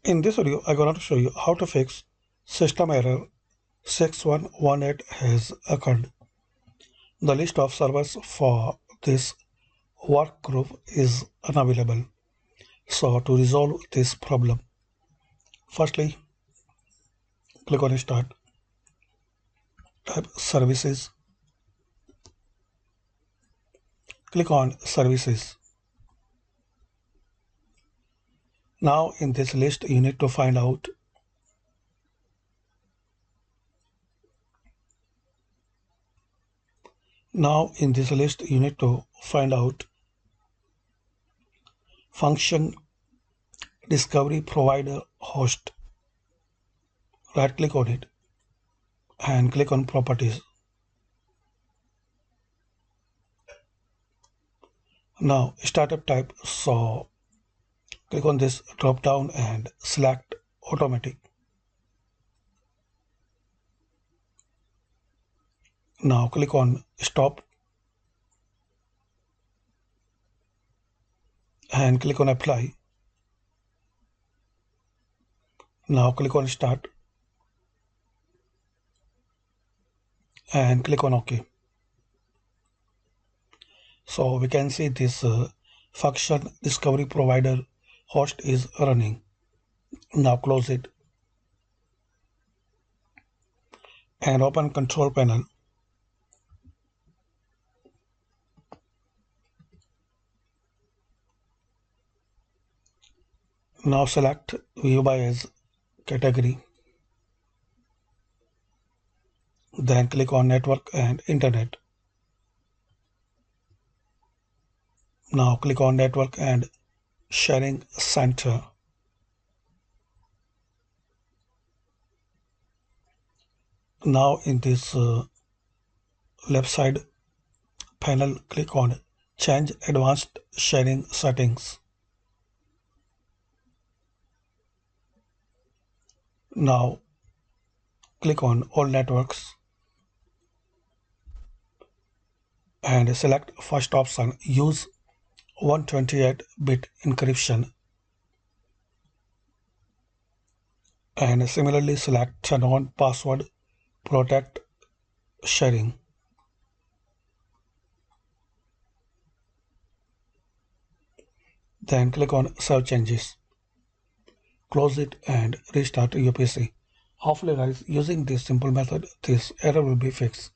In this video, I'm going to show you how to fix system error 6118 has occurred. The list of servers for this work group is unavailable. So to resolve this problem, firstly, click on Start, type Services, click on Services. Now in this list, you need to find out function discovery provider host. Right click on it and click on properties. Now startup type, so click on this drop down and select automatic. Now click on stop and click on apply. Now click on start and click on OK. So we can see this function discovery provider host is running. Now close it and open control panel. Now select view by as category. Then click on network and internet. Now click on network and sharing center. Now in this left side panel, click on change advanced sharing settings. Now click on all networks and select first option, use 128-bit encryption, and similarly select turn on password protect sharing. Then click on save changes. Close it and restart your PC. Hopefully guys, using this simple method, this error will be fixed.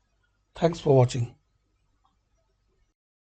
Thanks for watching.